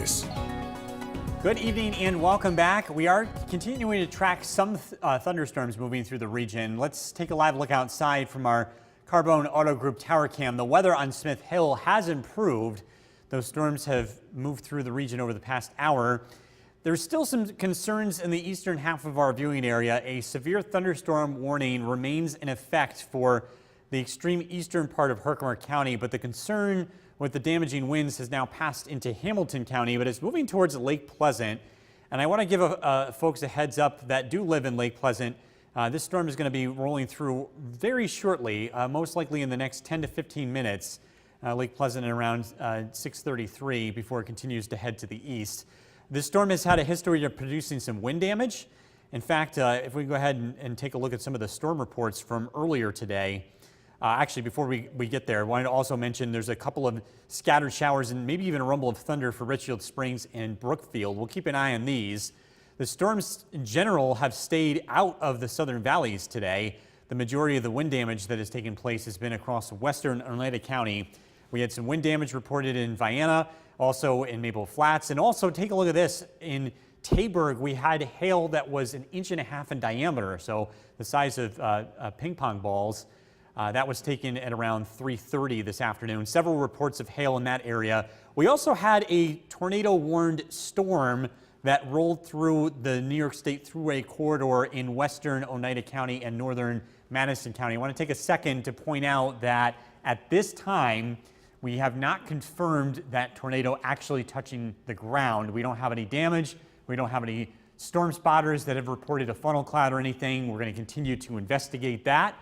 6. Good evening and welcome back. We are continuing to track some thunderstorms moving through the region. Let's take a live look outside from our Carbone Auto Group tower cam. The weather on Smith Hill has improved. Those storms have moved through the region over the past hour. There's still some concerns in the eastern half of our viewing area. A severe thunderstorm warning remains in effect for the extreme eastern part of Herkimer County, but the concern with the damaging winds has now passed into Hamilton County, but it's moving towards Lake Pleasant. And I want to give folks a heads up that do live in Lake Pleasant. This storm is going to be rolling through very shortly, most likely in the next 10 to 15 minutes. Lake Pleasant at around 6:33 before it continues to head to the east. This storm has had a history of producing some wind damage. In fact, if we go ahead and take a look at some of the storm reports from earlier today, actually, before we get there, I wanted to also mention there's a couple of scattered showers and maybe even a rumble of thunder for Richfield Springs and Brookfield. We'll keep an eye on these. The storms in general have stayed out of the southern valleys today. The majority of the wind damage that has taken place has been across western Oneida County. We had some wind damage reported in Vienna, also in Maple Flats, and also take a look at this. In Taberg, we had hail that was 1.5 inches in diameter, so the size of ping pong balls. That was taken at around 3:30 this afternoon. Several reports of hail in that area. We also had a tornado-warned storm that rolled through the New York State Thruway corridor in western Oneida County and northern Madison County. I want to take a second to point out that at this time, we have not confirmed that tornado actually touching the ground. We don't have any damage. We don't have any storm spotters that have reported a funnel cloud or anything. We're going to continue to investigate that.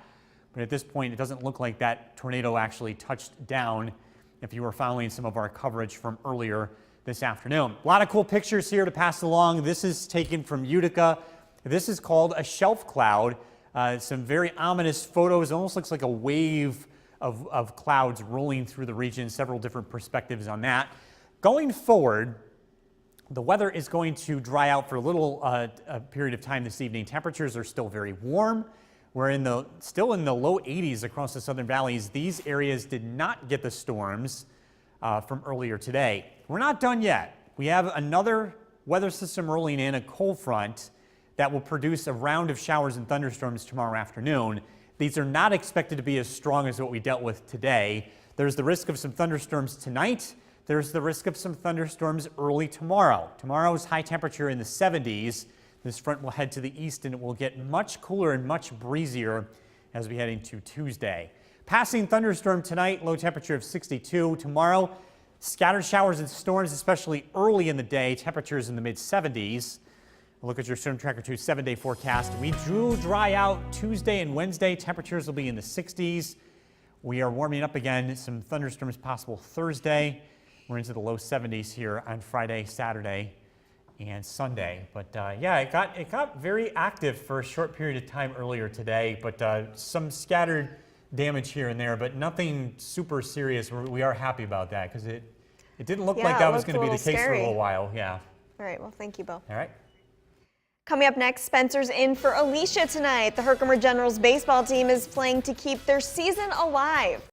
But at this point, it doesn't look like that tornado actually touched down if you were following some of our coverage from earlier this afternoon. A lot of cool pictures here to pass along. This is taken from Utica. This is called a shelf cloud. Some very ominous photos. It almost looks like a wave of clouds rolling through the region. Several different perspectives on that. Going forward, the weather is going to dry out for a little period of time this evening. Temperatures are still very warm. We're still in the low 80s across the southern valleys. These areas did not get the storms from earlier today. We're not done yet. We have another weather system rolling in, a cold front, that will produce a round of showers and thunderstorms tomorrow afternoon. These are not expected to be as strong as what we dealt with today. There's the risk of some thunderstorms tonight. There's the risk of some thunderstorms early tomorrow. Tomorrow's high temperature in the 70s. This front will head to the east and it will get much cooler and much breezier as we head into Tuesday. Passing thunderstorm tonight, low temperature of 62. Tomorrow, scattered showers and storms, especially early in the day, temperatures in the mid-70s. Look at your Storm Tracker 2 7-day forecast. We do dry out Tuesday and Wednesday. Temperatures will be in the 60s. We are warming up again. Some thunderstorms possible Thursday. We're into the low 70s here on Friday, Saturday, and Sunday. But yeah, it got very active for a short period of time earlier today, but some scattered damage here and there, but nothing super serious. We are happy about that because it didn't look like that was going to be the case for a little while. Yeah. All right, well, thank you, Bill. All right. Coming up next, Spencer's in for Alicia tonight. The Herkimer Generals baseball team is playing to keep their season alive.